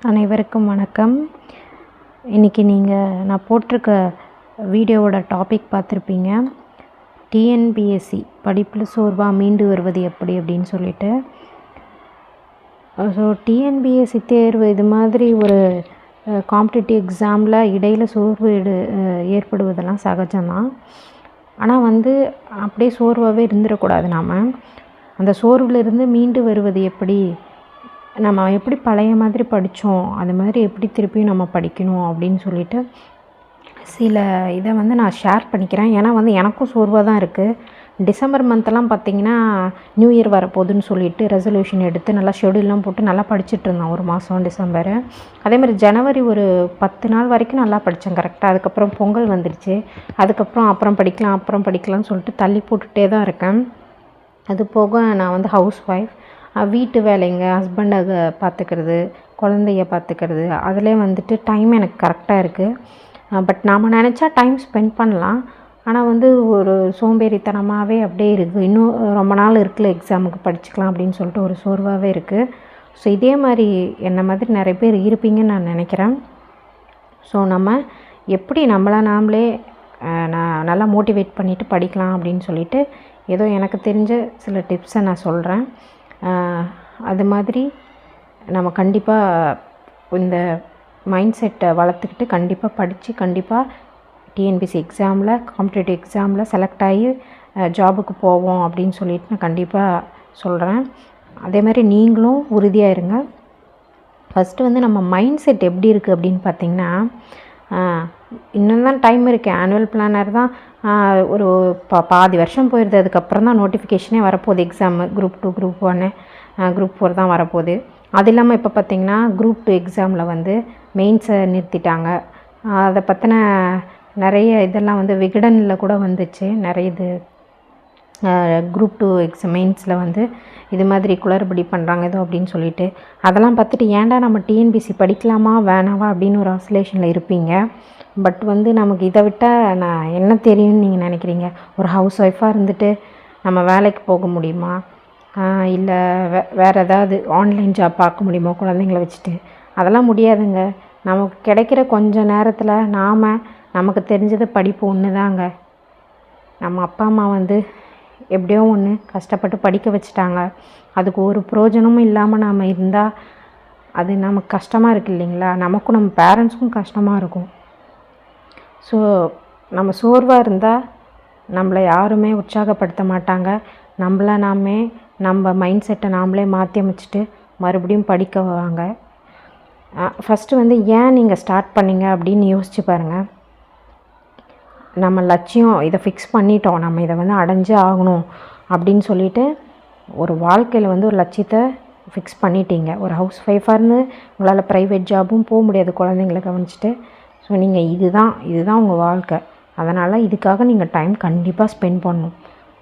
அனைவருக்கும் வணக்கம். இன்றைக்கி நான் போட்டிருக்க வீடியோவோட டாபிக் பார்த்துருப்பீங்க. டிஎன்பிஎஸ்சி படிப்பில் சோர்வாக மீண்டு வருவது எப்படி அப்படின்னு சொல்லிட்டு. ஸோ டிஎன்பிஎஸ்சி தேர்வு இது மாதிரி ஒரு காம்படிட்டிவ் எக்ஸாமில் இடையில் சோர்வு ஏற்படுவதெல்லாம் சகஜம்தான். ஆனால் அப்படியே சோர்வாகவே இருந்துடக்கூடாது. நாம் அந்த சோர்விலிருந்து மீண்டு வருவது எப்படி, நம்ம எப்படி பழைய மாதிரி படித்தோம் அது மாதிரி எப்படி திருப்பியும் நம்ம படிக்கணும் அப்படின்னு சொல்லிட்டு சில இதை நான் ஷேர் பண்ணிக்கிறேன். ஏன்னா எனக்கும் சோர்வாக தான் இருக்குது. டிசம்பர் மந்த்தெல்லாம் பார்த்திங்கன்னா நியூ இயர் வரப்போகுதுன்னு சொல்லிட்டு ரெசல்யூஷன் எடுத்து நல்லா ஷெடியூல்லாம் போட்டு நல்லா படிச்சுட்டு இருந்தேன் ஒரு மாதம் டிசம்பர். அதேமாதிரி ஜனவரி ஒரு 10 நாள் வரைக்கும் நல்லா படித்தேன் கரெக்டாக. அதுக்கப்புறம் பொங்கல் வந்துடுச்சு. அப்புறம் படிக்கலாம்னு சொல்லிட்டு தள்ளி போட்டுகிட்டே தான் இருக்கேன். அது போக நான் ஹவுஸ் ஒய்ஃப், வீட்டு வேலைங்க, ஹஸ்பண்டை பார்த்துக்கிறது, குழந்தைய பார்த்துக்கிறது, அதிலே டைம் எனக்கு கரெக்டாக இருக்குது. பட் நாம் நினச்சா டைம் ஸ்பெண்ட் பண்ணலாம். ஆனால் ஒரு சோம்பேறித்தனமாகவே அப்படியே இருக்குது. இன்னும் ரொம்ப நாள் இருக்குல்ல எக்ஸாமுக்கு, படிச்சுக்கலாம் அப்படின்னு சொல்லிட்டு ஒரு சோர்வாகவே இருக்குது. ஸோ இதே மாதிரி என்ன மாதிரி நிறைய பேர் இருப்பீங்கன்னு நான் நினைக்கிறேன். ஸோ நம்ம எப்படி நாமளே நல்லா மோட்டிவேட் பண்ணிவிட்டு படிக்கலாம் அப்படின்னு சொல்லிட்டு ஏதோ எனக்கு தெரிஞ்ச சில டிப்ஸை நான் சொல்கிறேன். அது மாதிரி நம்ம கண்டிப்பாக இந்த மைண்ட் செட்டை வளர்த்துக்கிட்டு கண்டிப்பாக படித்து கண்டிப்பாக டிஎன்பிஎஸ்சி எக்ஸாமில், காம்படிட்டிவ் எக்ஸாமில் செலக்ட் ஆகி ஜாபுக்கு போவோம் அப்படின்னு சொல்லிட்டு நான் கண்டிப்பாக சொல்கிறேன். அதே மாதிரி நீங்களும் உறுதியாக இருங்க. ஃபஸ்ட்டு நம்ம மைண்ட் செட் எப்படி இருக்குது அப்படின்னு பார்த்திங்கன்னா, இன்னும் தான் டைம் இருக்குது. ஆனுவல் பிளானர் தான் ஒரு பாதி வருஷம் போயிடுது. அதுக்கப்புறம் தான் நோட்டிஃபிகேஷனே வரப்போகுது. எக்ஸாமு குரூப் 2, குரூப் 1, குரூப் 4 தான் வரப்போகுது. அது இல்லாமல் இப்போ பார்த்திங்கன்னா குரூப் 2 எக்ஸாமில் மெயின்ஸை நிறுத்திட்டாங்க. அதை பற்றின நிறைய இதெல்லாம் விகடனில் கூட வந்துச்சு. நிறைய இது குரூப் 2 மெயின்ஸில் இது மாதிரி குளறுபடி பண்ணுறாங்க ஏதோ அப்படின்னு சொல்லிட்டு. அதெல்லாம் பார்த்துட்டு ஏன்டா நம்ம டிஎன்பிஎஸ்சி படிக்கலாமா வேணாவா அப்படின்னு ஒரு ஆசோலேஷனில் இருப்பீங்க. பட் நமக்கு இதை விட்டால் நான் என்ன தெரியும்னு நீங்கள் நினைக்கிறீங்க? ஒரு ஹவுஸ் ஒய்ஃபாக இருந்துட்டு நம்ம வேலைக்கு போக முடியுமா? இல்லை வேறு ஏதாவது ஆன்லைன் ஜாப் பார்க்க முடியுமா குழந்தைங்கள வச்சுட்டு? அதெல்லாம் முடியாதுங்க. நமக்கு கிடைக்கிற கொஞ்சம் நேரத்தில் நமக்கு தெரிஞ்சதை படிப்பு ஒன்று தாங்க. நம்ம அப்பா அம்மா எப்படியோ ஒன்று கஷ்டப்பட்டு படிக்க வச்சுட்டாங்க. அதுக்கு ஒரு பிரயோஜனமும் இல்லாமல் நாம் இருந்தால் அது நமக்கு கஷ்டமாக இருக்குது இல்லைங்களா? நமக்கும் நம்ம பேரண்ட்ஸுக்கும் கஷ்டமாக இருக்கும். ஸோ நம்ம சோர்வாக இருந்தால் நம்மளை யாருமே உற்சாகப்படுத்த மாட்டாங்க. நம்ம மைண்ட் செட்டை நாமளே மாற்றி அமைச்சிட்டு மறுபடியும் படிக்க வாங்க. ஃபஸ்ட்டு ஏன் நீங்கள் ஸ்டார்ட் பண்ணீங்க அப்படின்னு யோசிச்சு பாருங்கள். நம்ம லட்சியம் இதை ஃபிக்ஸ் பண்ணிட்டோம், நம்ம இதை அடைஞ்சே ஆகணும் அப்படின்னு சொல்லிட்டு ஒரு வாழ்க்கையில் ஒரு லட்சியத்தை ஃபிக்ஸ் பண்ணிட்டீங்க. ஒரு ஹவுஸ் ஒய்ஃபாக இருந்து உங்களால் ப்ரைவேட் ஜாபும் போக முடியாது குழந்தைங்கள கவனிச்சிட்டு. ஸோ நீங்கள் இதுதான் உங்கள் வாழ்க்கை. அதனால் இதுக்காக நீங்கள் டைம் கண்டிப்பாக ஸ்பெண்ட் பண்ணணும்.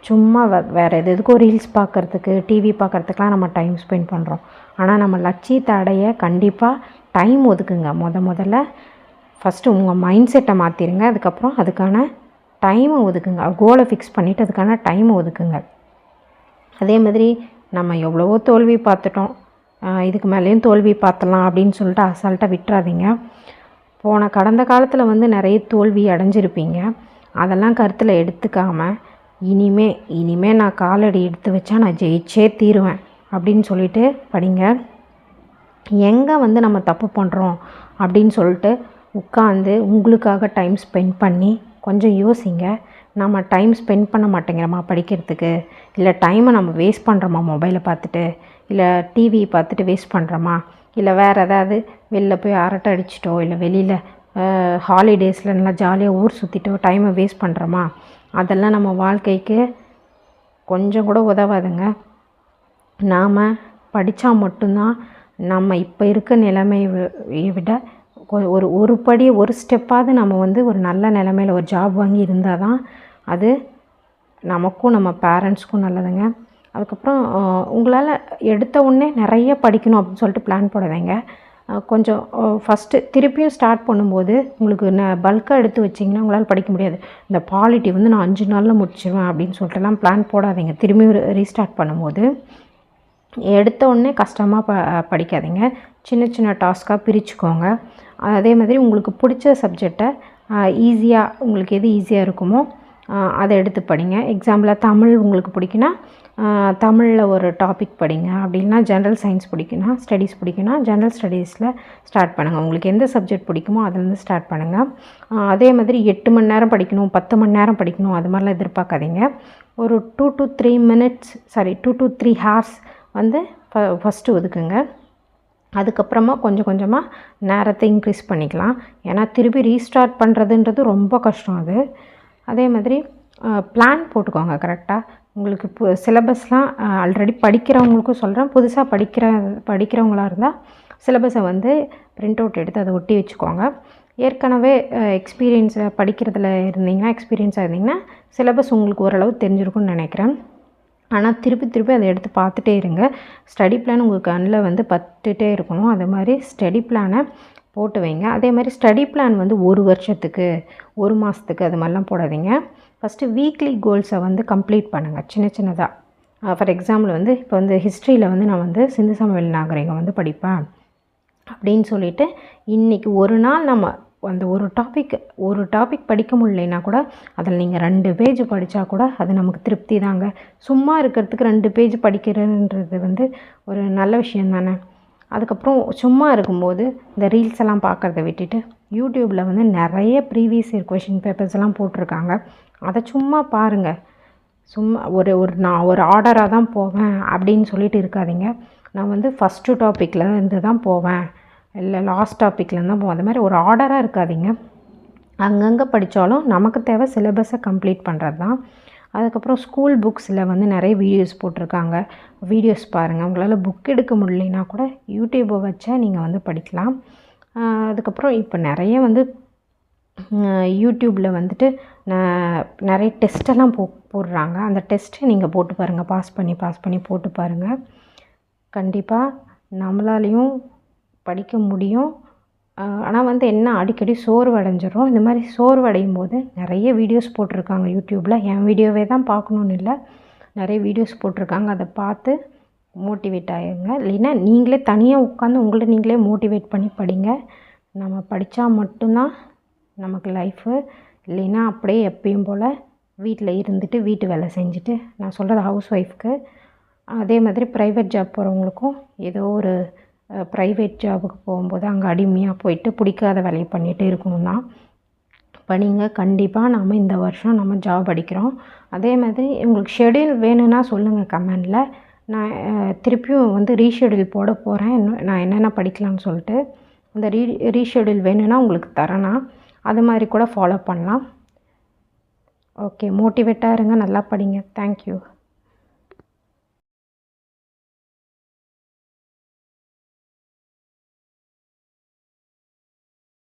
சும்மா வேறு எதுக்கும் ரீல்ஸ் பார்க்குறதுக்கு, டிவி பார்க்குறதுக்கெலாம் நம்ம டைம் ஸ்பெண்ட் பண்ணுறோம். ஆனால் நம்ம லட்சியத்தை அடைய கண்டிப்பாக டைம் ஒதுக்குங்க. முதல்ல ஃபஸ்ட்டு உங்கள் மைண்ட் செட்டை மாற்றிடுங்க. அதுக்கப்புறம் அதுக்கான டைமை ஒதுக்குங்க. கோலை ஃபிக்ஸ் பண்ணிவிட்டு அதுக்கான டைமை ஒதுக்குங்க. அதே மாதிரி நம்ம எவ்வளவோ தோல்வி பார்த்துட்டோம், இதுக்கு மேலேயும் தோல்வி பார்த்துலாம் அப்படின்னு சொல்லிட்டு அசால்ட்டாக விட்டுறாதீங்க. கடந்த காலத்தில் நிறைய தோல்வி அடைஞ்சிருப்பீங்க. அதெல்லாம் கருத்தில் எடுத்துக்காமல் இனிமே நான் காலடி எடுத்து வச்சா நான் ஜெயிச்சே தீருவேன் அப்படின்னு சொல்லிட்டு படிங்க. எங்கே நம்ம தப்பு பண்ணுறோம் அப்படின்னு சொல்லிட்டு உட்காந்து உங்களுக்காக டைம் ஸ்பெண்ட் பண்ணி கொஞ்சம் யோசிங்க. நம்ம டைம் ஸ்பெண்ட் பண்ண மாட்டேங்கிறோமா படிக்கிறதுக்கு? இல்லை டைமை நம்ம வேஸ்ட் பண்ணுறோமா மொபைலை பார்த்துட்டு? இல்லை டிவி பார்த்துட்டு வேஸ்ட் பண்ணுறோமா? இல்லை வேறு ஏதாவது வெளில போய் அரட்டை அடிச்சிட்டோ, இல்லை வெளியில் ஹாலிடேஸில் நல்லா ஜாலியாக ஊர் சுற்றிட்டோ டைமை வேஸ்ட் பண்ணுறோமா? அதெல்லாம் நம்ம வாழ்க்கைக்கு கொஞ்சம் கூட உதவாதுங்க. நாம் படித்தா மட்டும்தான் நம்ம இப்போ இருக்க நிலைமையை விட ஒரு ஸ்டெப்பாவது நம்ம ஒரு நல்ல நிலைமையில் ஒரு ஜாப் வாங்கி இருந்தால் தான் அது நமக்கும் நம்ம பேரண்ட்ஸ்க்கும் நல்லதுங்க. அதுக்கப்புறம் உங்களால் எடுத்த உடனே நிறைய படிக்கணும் அப்படின்னு சொல்லிட்டு பிளான் போடாதீங்க. கொஞ்சம் ஃபஸ்ட்டு திருப்பியும் ஸ்டார்ட் பண்ணும்போது உங்களுக்கு பல்காக எடுத்து வச்சிங்கன்னா உங்களால் படிக்க முடியாது. இந்த பாலிட்டி நான் 5 நாளில் முடிச்சிடுவேன் அப்படின்னு சொல்லிட்டுலாம் பிளான் போடாதீங்க. திரும்பியும் ரீஸ்டார்ட் பண்ணும்போது எடுத்த உடனே கஷ்டமாக படிக்காதீங்க. சின்ன சின்ன டாஸ்க்காக பிரிச்சுக்கோங்க. அதே மாதிரி உங்களுக்கு பிடிச்ச சப்ஜெக்டை ஈஸியாக உங்களுக்கு எது ஈஸியாக இருக்குமோ அதை எடுத்து படிங்க. எக்ஸாம்பிளாக தமிழ் உங்களுக்கு பிடிக்குன்னா தமிழில் ஒரு டாபிக் படிங்க. அப்படி இல்லைனா ஜென்ரல் சயின்ஸ் பிடிக்குன்னா ஸ்டடீஸ் பிடிக்குன்னா ஜென்ரல் ஸ்டடீஸில் ஸ்டார்ட் பண்ணுங்கள். உங்களுக்கு எந்த சப்ஜெக்ட் பிடிக்குமோ அதுலேருந்து ஸ்டார்ட் பண்ணுங்கள். அதே மாதிரி 8 மணி நேரம் படிக்கணும், 10 மணி நேரம் படிக்கணும் அது மாதிரிலாம் எதிர்பார்க்காதீங்க. ஒரு 2 to 3 ஹார்ஸ் வந்து ஃபஸ்ட்டு ஒதுக்குங்க. அதுக்கப்புறமா கொஞ்சம் கொஞ்சமாக நேரத்தை இன்க்ரீஸ் பண்ணிக்கலாம். ஏன்னா திருப்பி ரீஸ்டார்ட் பண்ணுறதுன்றது ரொம்ப கஷ்டம் அது. அதே மாதிரி பிளான் போட்டுக்கோங்க கரெக்டாக. உங்களுக்கு இப்போ சிலபஸ்லாம் ஆல்ரெடி படிக்கிறவங்களுக்கும் சொல்கிறேன், புதுசாக படிக்கிறவங்களாக இருந்தால் சிலபஸை வந்து பிரிண்ட் அவுட் எடுத்து அதை ஒட்டி வச்சுக்கோங்க. ஏற்கனவே எக்ஸ்பீரியன்ஸாக இருந்தீங்கன்னா சிலபஸ் உங்களுக்கு ஓரளவு தெரிஞ்சிருக்கும்னு நினைக்கிறேன். ஆனால் திருப்பி அதை எடுத்து பார்த்துட்டே இருங்க. ஸ்டடி பிளான் உங்கள் கண்ணில் வந்து பட்டுகிட்டே இருக்கணும். அது மாதிரி ஸ்டடி பிளானை போட்டு வைங்க. அதே மாதிரி ஸ்டடி பிளான் வந்து 1 வருஷத்துக்கு 1 மாதத்துக்கு அது மாதிரிலாம் போடாதீங்க. ஃபஸ்ட்டு வீக்லி கோல்ஸை வந்து கம்ப்ளீட் பண்ணுங்கள் சின்னதாக. ஃபார் எக்ஸாம்பிள் வந்து இப்போ வந்து ஹிஸ்ட்ரியில் வந்து நான் வந்து சிந்து சமவெளி நாகரிகம் வந்து படிப்பேன் அப்படின்னு சொல்லிவிட்டு இன்றைக்கி ஒரு நாள் நம்ம அந்த ஒரு டாபிக் படிக்க முடியலைன்னா கூட அதில் நீங்கள் 2 பேஜ் படித்தா கூட அது நமக்கு திருப்தி தாங்க. சும்மா இருக்கிறதுக்கு 2 பேஜ் படிக்கிறதுன்றது வந்து ஒரு நல்ல விஷயம் தானே. அதுக்கப்புறம் சும்மா இருக்கும்போது இந்த ரீல்ஸ் எல்லாம் பார்க்குறத விட்டுட்டு யூடியூப்பில் வந்து நிறைய ப்ரீவியஸ் இயர் கொஷின் பேப்பர்ஸ் எல்லாம் போட்டிருக்காங்க. அதை சும்மா பாருங்கள். சும்மா நான் ஒரு ஆர்டராக தான் போவேன் அப்படின்னு சொல்லிட்டு இருக்காதீங்க. நான் வந்து ஃபஸ்ட்டு டாப்பிக்கில் இருந்து தான் போவேன், இல்லை லாஸ்ட் டாப்பிக்லேருந்து தான் போவேன். அது மாதிரி ஒரு ஆர்டராக இருக்காதீங்க. அங்கங்கே படித்தாலும் நமக்கு தேவை சிலபஸை கம்ப்ளீட் பண்ணுறது தான். அதுக்கப்புறம் ஸ்கூல் புக்ஸில் வந்து நிறைய வீடியோஸ் போட்டிருக்காங்க. வீடியோஸ் பாருங்கள். உங்களால் புக் எடுக்க முடியலனா கூட யூடியூப்பை வச்சா நீங்கள் வந்து படிக்கலாம். அதுக்கப்புறம் இப்போ நிறைய வந்து யூடியூப்பில் வந்துட்டு நிறைய டெஸ்ட்டெல்லாம் போடுறாங்க. அந்த டெஸ்ட்டை நீங்கள் போட்டு பாருங்கள். பாஸ் பண்ணி போட்டு பாருங்கள். கண்டிப்பாக நம்மளாலையும் படிக்க முடியும். ஆனால் வந்து என்ன அடிக்கடி சோர்வடைஞ்சிடும். இந்த மாதிரி சோர்வடையும் போது நிறைய வீடியோஸ் போட்டிருக்காங்க யூடியூப்பில். என் வீடியோவே தான் பார்க்கணுன்னு இல்லை, நிறைய வீடியோஸ் போட்டிருக்காங்க. அதை பார்த்து மோட்டிவேட் ஆகிடுங்க. இல்லைன்னா நீங்களே தனியாக உட்காந்து உங்களை நீங்களே மோட்டிவேட் பண்ணி படிங்க. நம்ம படித்தா மட்டும்தான் நமக்கு லைஃபு. இல்லைன்னா அப்படியே எப்பயும் போல் வீட்டில் இருந்துட்டு வீட்டு வேலை செஞ்சுட்டு, நான் சொல்கிறது ஹவுஸ் ஒய்ஃப்க்கு. அதே மாதிரி ப்ரைவேட் ஜாப் போகிறவங்களுக்கும் ஏதோ ஒரு ப்ரைவேட் ஜாபுக்கு போகும்போது அங்கே அடிமையாக போயிட்டு பிடிக்காத வேலையை பண்ணிகிட்டு இருக்கணும் தான். படிங்க. கண்டிப்பாக நாம் இந்த வருஷம் நம்ம ஜாப் அடிக்கிறோம். அதே மாதிரி உங்களுக்கு ஷெடியூல் வேணும்னா சொல்லுங்கள் கமெண்டில். நான் திருப்பியும் வந்து ரீஷெடியூல் போட போகிறேன். நான் என்னென்ன படிக்கலாம்னு சொல்லிட்டு அந்த ரீஷெடியூல் வேணும்னா உங்களுக்கு தரேன்னா அது மாதிரி கூட ஃபாலோ பண்ணலாம். ஓகே, மோட்டிவேட்டாக இருங்க, நல்லா படிங்க. தேங்க்யூ.